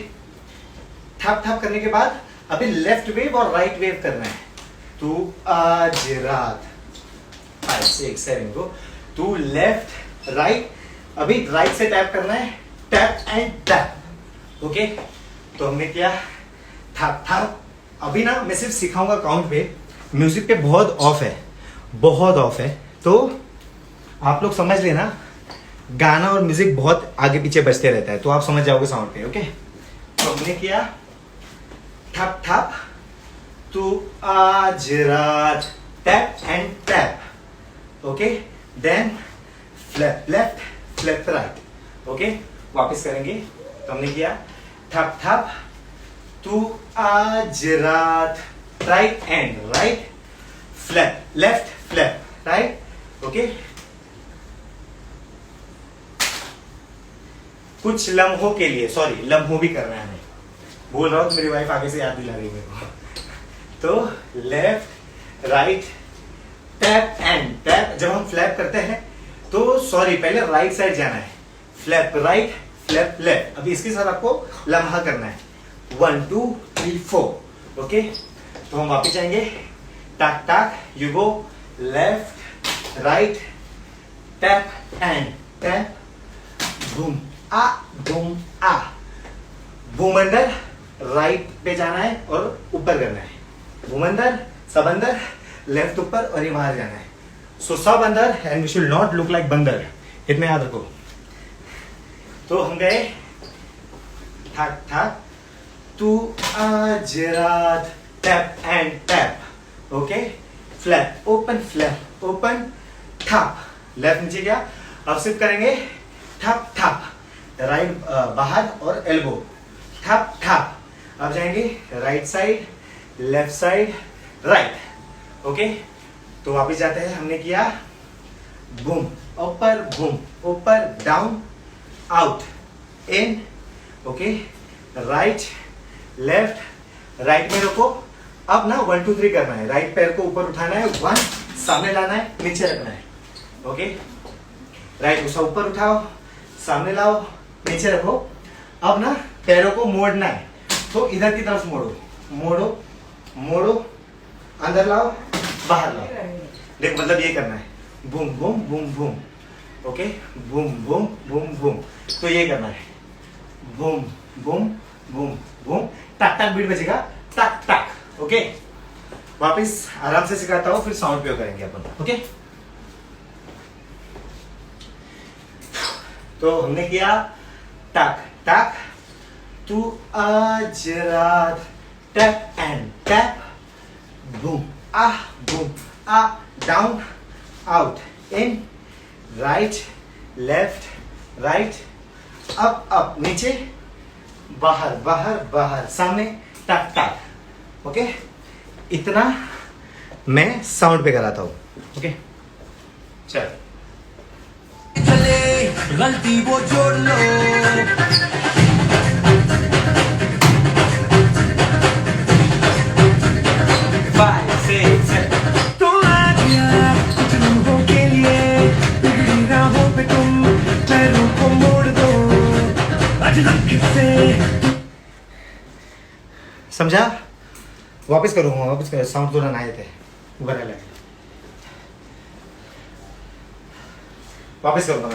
थप थप करने के बाद अभी लेफ्ट वेव और राइट वेव करना है। तू आज रात 5 6 7 गो। तू लेफ्ट राइट, अभी राइट से टैप करना है, टैप एंड टैप, ओके। तो हमने किया थप थप। अभी ना मैं सिर्फ सिखाऊंगा काउंट पे, म्यूजिक पे बहुत ऑफ है, बहुत ऑफ है। तो आप लोग समझ लेना, गाना और म्यूजिक बहुत आगे पीछे बजते रहता है, तो आप समझ जाओगे साउंड पे, ओके। तो हमने किया थप थप, तू आज रात, tap and tap, okay. Then flap left, flap right, okay. वापस करेंगे। तो हमने किया थप थप, तू आज रात, right and right, flap left, flap right, okay. कुछ लम्हों के लिए, सॉरी लम्हों भी करना है, बोल रहा हूं तो मेरी वाइफ आगे से याद दिला रही है मेरे को। तो left right tap and tap. जब हम फ्लैप करते हैं तो सॉरी पहले राइट साइड जाना है, फ्लैप राइट, फ्लैप लेफ्ट। अभी इसके साथ आपको लम्हा करना है, 1 2 3 4, ओके। तो हम वापस जाएंगे, टक टक, you go left right tap and tap, boom आ बूम आ, बूम अंदर, राइट पे जाना है और ऊपर करना है, बूम अंदर, सब अंदर, लेफ्ट ऊपर और ये बाहर जाना है। सो सब अंदर and we should not look like बंदर, इतना याद रखो। तो हम गए ठक ठक, तू आज रात, tap and tap, okay, flap open, ठप, लेफ्ट नीचे गया। अब सिर्फ करेंगे ठप ठप, राइट बाहर और एल्बो, ठप ठप। अब जाएंगे right side, left side, right, okay. तो वापस जाते हैं, हमने किया बूम ऊपर डाउन आउट इन, ओके, राइट लेफ्ट, राइट में रोको। अब ना 1 2 3 करना है, राइट पैर को ऊपर उठाना है, 1 सामने लाना है, नीचे रखना है, ओके। राइट उसे ऊपर उठाओ, सामने लाओ, नीचे रखो। अब ना पैरों को मोड़ना है, तो इधर की तरफ मोड़ो, अंदर लाओ, बाहर लाओ। देखो मतलब ये करना है, boom boom boom boom, okay, boom boom boom boom. तो ये करना है, बूम बूम बूम बूम, टक टक बीट बजेगा, टक टक, ओके। वापिस आराम से सिखाता हूँ, फिर साउंड पे करेंगे अपन, ओके। तो हमने किया टक टक, तू आज रात, टैप एंड टैप, बूम आ down out in, right left right, up नीचे, बाहर सामने, टक टक, ओके। इतना मैं साउंड पे कराता हूँ, ओके। चल चले गलती वो जोड़ लो, तो आ गया कुछ लम्हों के लिए, बिगड़ी राहों पे तुम पैरों को मोड़ दो, आज लग से। समझा? वापस करूंगा, वापस कर, साउंड थोड़ा ना थे ऊपर है, वापस करूंगा।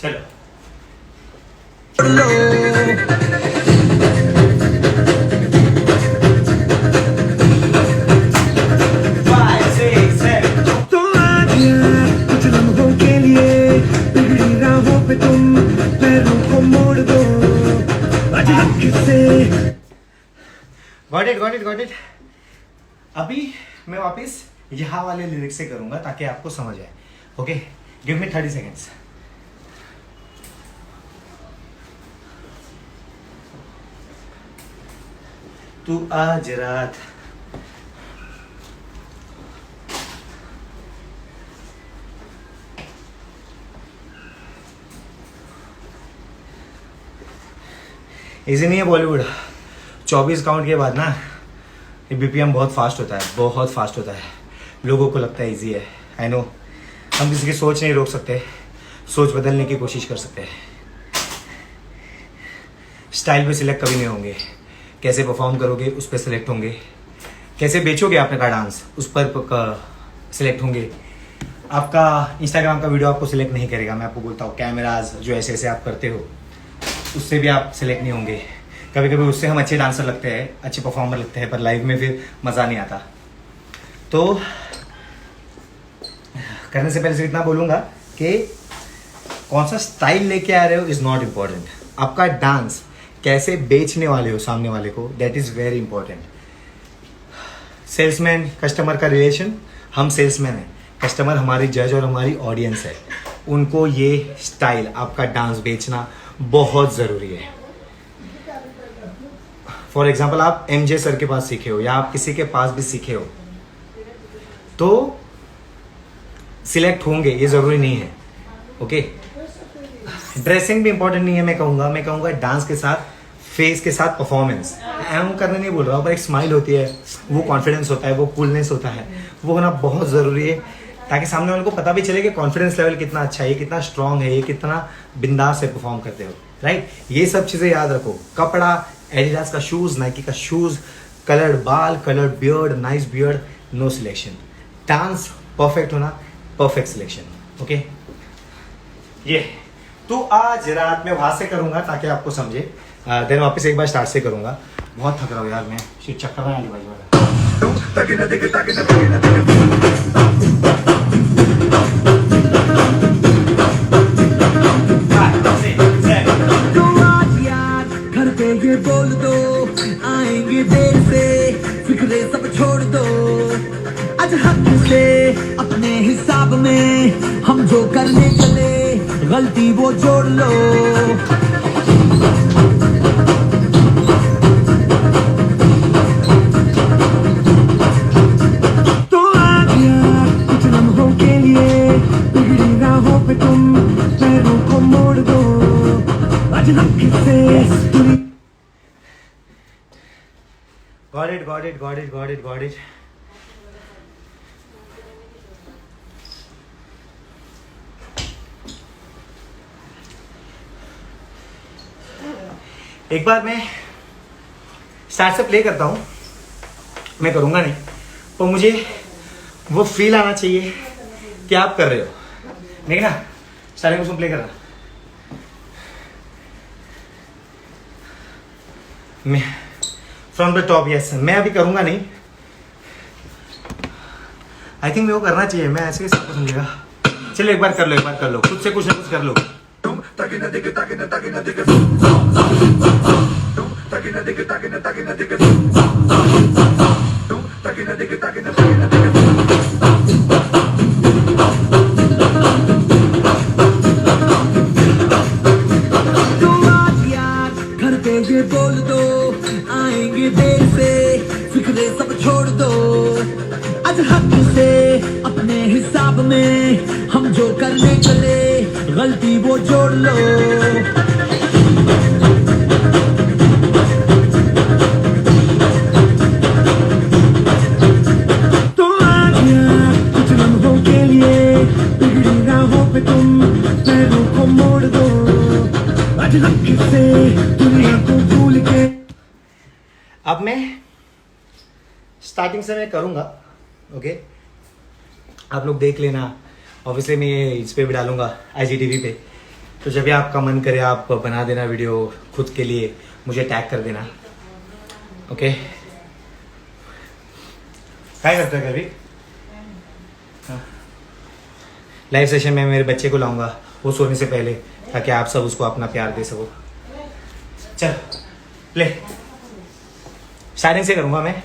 चलो तो आ गया कुछ लम्हों के लिए, बिगड़ी राहों पे तुम पैरों को मोड़ दो, आज लग से। Got it. अभी मैं वापस यहाँ वाले लिरिक्स से करूंगा ताकि आपको समझ आए, ओके। Give me 30 seconds. तू आज रात, इजी नहीं है बॉलीवुड। 24 काउंट के बाद ना बीपीएम बहुत फास्ट होता है। लोगों को लगता है इजी है, आई नो। हम किसी की सोच नहीं रोक सकते, सोच बदलने की कोशिश कर सकते हैं। स्टाइल पे सिलेक्ट कभी नहीं होंगे, कैसे परफॉर्म करोगे उस पर सिलेक्ट होंगे, कैसे बेचोगे आपने का डांस उस पर सिलेक्ट होंगे। आपका इंस्टाग्राम का वीडियो आपको सिलेक्ट नहीं करेगा, मैं आपको बोलता हूँ। कैमराज जो ऐसे आप करते हो उससे भी आप सिलेक्ट नहीं होंगे। कभी कभी उससे हम अच्छे डांसर लगते हैं, अच्छे परफॉर्मर लगते हैं, पर लाइव में फिर मज़ा नहीं आता। तो करने से पहले सिर्फ इतना बोलूँगा कि कौन सा स्टाइल लेके आ रहे हो इज़ नॉट इम्पॉर्टेंट। आपका डांस कैसे बेचने वाले हो सामने वाले को, that is very important. Salesman customer का रिलेशन, हम सेल्समैन हैं, कस्टमर हमारी जज और हमारी ऑडियंस है। उनको ये स्टाइल आपका डांस बेचना बहुत ज़रूरी है। फॉर एग्जाम्पल आप MJ सर के पास सीखे हो या आप किसी के पास भी सीखे हो तो सिलेक्ट होंगे, ये ज़रूरी नहीं है, ओके। ड्रेसिंग भी इंपॉर्टेंट नहीं है, मैं कहूँगा डांस के साथ, फेस के साथ परफॉर्मेंस। एम करने नहीं बोल रहा हूँ, पर एक स्माइल होती है, वो कॉन्फिडेंस होता है, वो कूलनेस होता है, वो होना बहुत ज़रूरी है ताकि सामने वाले को पता भी चले कि कॉन्फिडेंस लेवल कितना अच्छा है, ये कितना स्ट्रांग है, ये कितना बिंदास से परफॉर्म करते हो। राइट। ये सब चीजें याद रखो। कपड़ा, एडिडास का शूज, नाइकी का शूज, कलर्ड बाल, coloured beard, nice beard, no selection. Dance perfect होना, परफेक्ट सिलेक्शन। ओके, ये तो आज रात में वहां से करूंगा ताकि आपको समझे, देन वापस एक बार स्टार्ट से करूंगा। बहुत थक रहा हूँ यार मैं, चक्कर में आने वाला। तो आज यार घर पे ये बोल दो, आएंगे देर से, फिक्रे सब छोड़ दो। आज हक से अपने हिसाब में हम जो करने चले, गलती वो जोड़ लो। तो आज यार कुछ लम्हों के लिए बिगड़ी राहों पे तुम पैरों को मोड़ दो। आज हक से Got it, got it, got it, got it, got it. एक बार मैं स्टार्ट से प्ले करता हूँ, मैं करूँगा नहीं, पर मुझे वो फील आना चाहिए कि आप कर रहे हो। ठीक ना, स्टार्टिंग में प्ले करना। मैं फ्रॉम द टॉप, यस। मैं अभी करूँगा नहीं, आई थिंक मेरे को करना चाहिए। मैं ऐसे सबको समझेगा। चलो एक बार कर लो, एक बार कर लो, खुद से कुछ ना कुछ कर लो। तो आज यार घर पे ये बोल दो, आएंगे देर से, फिक्रे सब छोड़ दो। आज हक से अपने हिसाब में हम जो करने चले, गलती वो जोड़ लो। तो आज यार कुछ लम्हों के लिए बिगड़ी राहों पे तुम पैरों को मोड़ दो। आज हक से दुनिया को भूल के। अब मैं स्टार्टिंग से मैं करूँगा, ओके। आप लोग देख लेना। ऑब्वियसली मैं ये इस पे भी डालूंगा IGTV पे, तो जब भी आपका मन करे आप बना देना वीडियो खुद के लिए, मुझे टैग कर देना, ओके। क्या करते हैं कभी लाइव सेशन में मेरे बच्चे को लाऊंगा वो सोने से पहले, ताकि आप सब उसको अपना प्यार दे सको। चल प्ले, स्टार्टिंग से करूंगा मैं।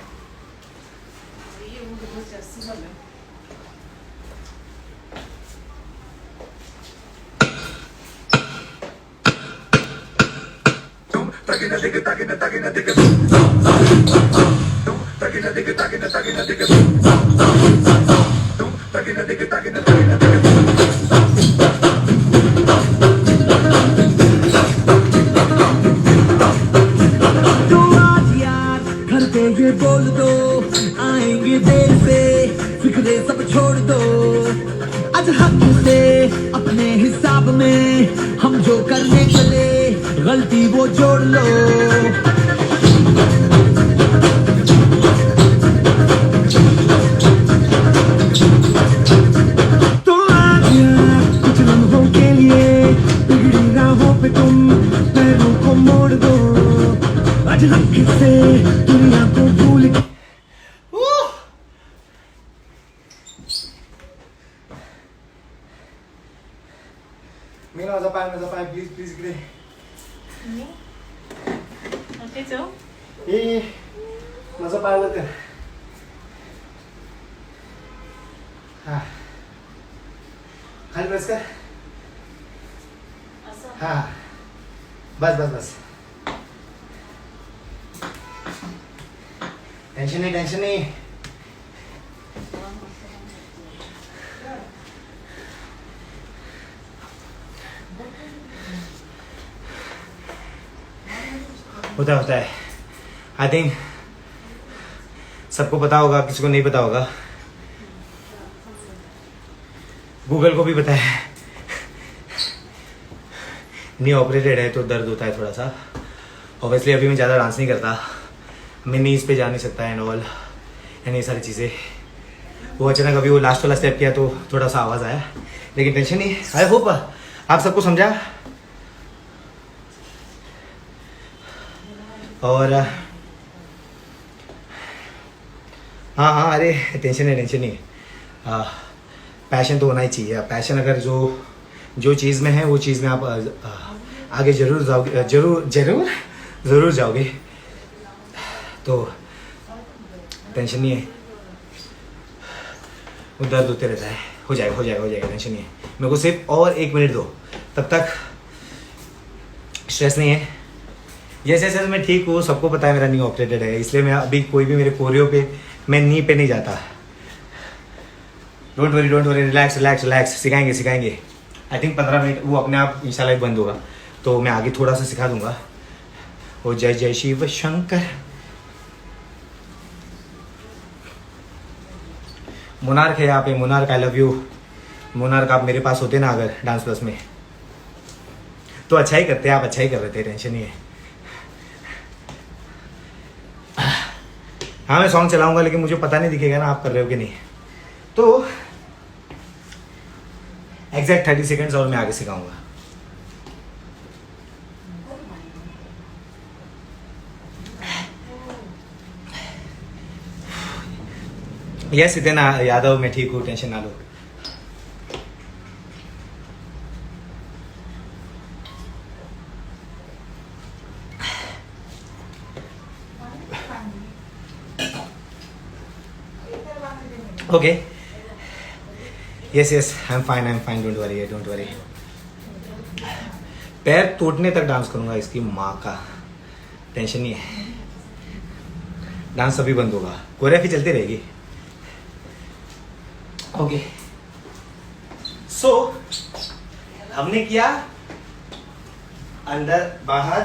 तो आज यार घर पे ये बोल दो, आएंगे देर से, फिक्रे सब छोड़ दो। आज हक से अपने हिसाब में हम जो करने चले, गलती वो जोड़ लो। तो आज यार कुछ लम्हों के लिए बिगड़ी राहों पे तुम पैरों को मोड़ दो। आज हक से दुनिया को भूल के। मेरा मजा पाए प्लीज प्लीज इकडे ये माझा पाय वर कर। हा खाली प्रेस कर। हा बस बस बस, टेंशन नहीं टेंशन नहीं। होता है। आई थिंक सबको पता होगा, किसी को नहीं पता होगा, गूगल को भी पता है। नी ऑपरेटेड है तो दर्द होता है थोड़ा सा। ऑब्वियसली अभी मैं ज़्यादा डांस नहीं करता, मैं नीज पे जा नहीं सकता एंड ऑल एंड ये सारी चीज़ें। वो अचानक अभी वो लास्ट वाला स्टेप किया तो थोड़ा सा आवाज़ आया, लेकिन टेंशन नहीं। आई होप आप सबको समझा। और हाँ अरे टेंशन नहीं है। पैशन तो होना ही चाहिए। पैशन अगर जो चीज़ में है वो चीज़ में आप आगे ज़रूर जाओगे, ज़रूर जाओगे, तो टेंशन नहीं है। वो दर्द होते रहता है, हो जाएगा, टेंशन नहीं है। मेरे को सिर्फ और 1 मिनट दो, तब तक स्ट्रेस नहीं है। जैसे मैं ठीक हूँ, सबको पता है मेरा नी ऑपरेटेड है, इसलिए मैं अभी कोई भी मेरे कोरियो पे मैं नी पे नहीं जाता। Don't worry, relax. सिखाएंगे। आई थिंक 15 मिनट वो अपने आप इंशाल्लाह बंद होगा, तो मैं आगे थोड़ा सा सिखा दूंगा। ओ जय शिव शंकर। मोनार्क है यहाँ पे, monarch I love you. Monarch आप मेरे पास होते ना अगर डांस प्लस में, तो अच्छा ही करते, आप अच्छा ही कर रहे थे, टेंशन नहीं है। हाँ मैं सॉन्ग चलाऊंगा, लेकिन मुझे पता नहीं दिखेगा ना आप कर रहे हो कि नहीं, तो एग्जैक्ट 30 सेकेंड्स और मैं आगे सिखाऊंगा। यस इतना यादव, मैं ठीक हूँ, टेंशन ना लो। Okay yes I am fine, don't worry. पैर टूटने तक डांस करूंगा, इसकी माँ का टेंशन नहीं है। डांस अभी बंद होगा, कोरियोग्राफी चलती रहेगी। ओके सो हमने किया अंदर बाहर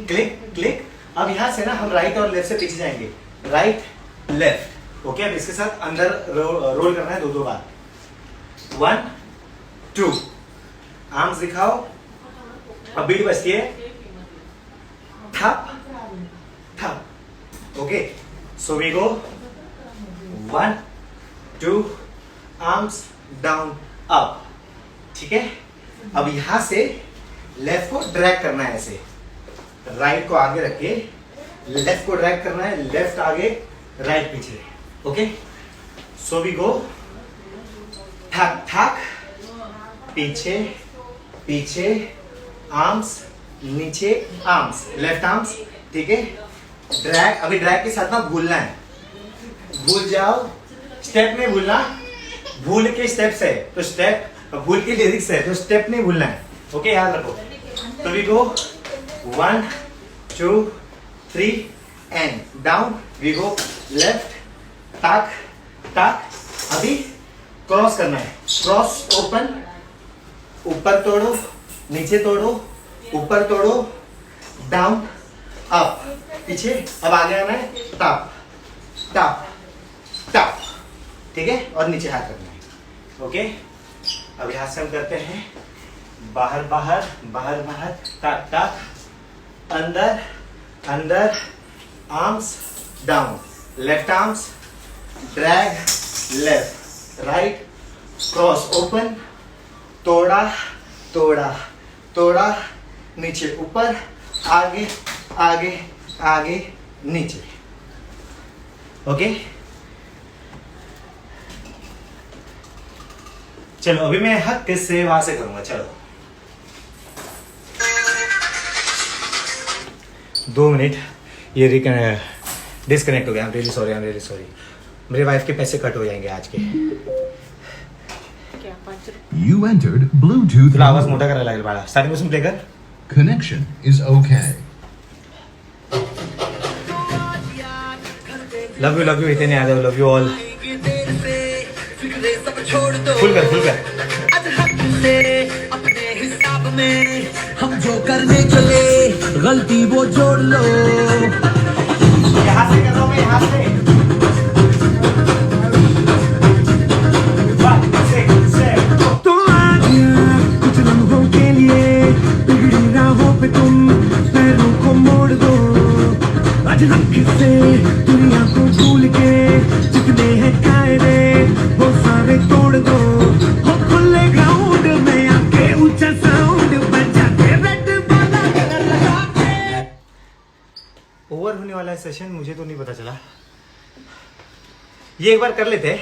क्लिक। अब यहां से ना हम राइट और लेफ्ट से पीछे जाएंगे, राइट लेफ्ट। ओके अब इसके साथ अंदर रोल करना है 2 बार। 1 2 आर्म्स दिखाओ। अब बीट बजती है थप। Okay so we go 1 2 arms down up. ठीक है, अब यहां से लेफ्ट को ड्रैग करना है, ऐसे राइट को आगे रख के लेफ्ट को ड्रैग करना है, लेफ्ट आगे राइट पीछे। ओके सो वी गो थक पीछे आर्म्स नीचे, आर्म्स लेफ्ट आर्म्स। ठीक है, ड्रैग। अभी ड्रैग के साथ ना भूलना है, भूल जाओ, स्टेप नहीं भूलना। भूल के स्टेप्स है तो स्टेप, भूल के लिरिक्स है तो स्टेप नहीं भूलना है। ओके याद रखो। तो we go 1 2 3 and down. We go left टक। अभी क्रॉस करना है, क्रॉस ओपन, ऊपर तोड़ो नीचे तोड़ो, ऊपर तोड़ो डाउन अप पीछे। अब आगे आना है टप। ठीक है, और नीचे हाथ रखना है। ओके अब यहां से हम करते हैं बाहर टक अंदर arms down, left arms drag, left right cross open, तोड़ा नीचे ऊपर, आगे नीचे। ओके चलो अभी मैं हक से वहां से करूंगा। चलो 2 मिनट, ये डिस्कनेक्ट हो गया। I am really sorry. मेरे वाइफ के पैसे कट हो जाएंगे आज के। You entered Bluetooth. तुला आवाज मोठा करायला लागेल बाळा, स्टार्टिंग पासून प्ले कर। Connection is okay. Love you इतने Yadav, love you all. Full कर। आज हक से अपने हिसाब में हम जो करने चले, गलती वो जोड़ लो। यहाँ से कर रहा हूँ मैं, यहाँ से। 1 6 7 तो आज कुछ लम्हों के पे तुम पैरों को मोड़ दो, आज हक से दुनिया को भूल के जितने हैं कायदे वो सारे तोड़ दो, हो खुले ग्राउंड में आके ऊंचा साउंड बजा के रेड वाला कलर लगा के। ओवर होने वाला है सेशन, मुझे तो नहीं पता चला। ये एक बार कर लेते हैं,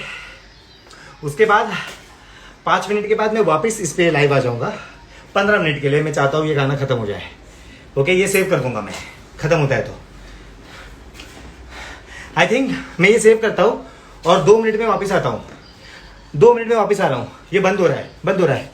उसके बाद 5 मिनट के बाद मैं वापस इस पे लाइव आ जाऊंगा। 15 मिनट के लिए मैं चाहता हूँ ये गाना खत्म हो जाए। ओके, ये सेव कर दूंगा मैं, खत्म होता है तो। आई थिंक मैं ये सेव करता हूँ और 2 मिनट में वापस आता हूँ। 2 मिनट में वापस आ रहा हूँ। ये बंद हो रहा है, बंद हो रहा है।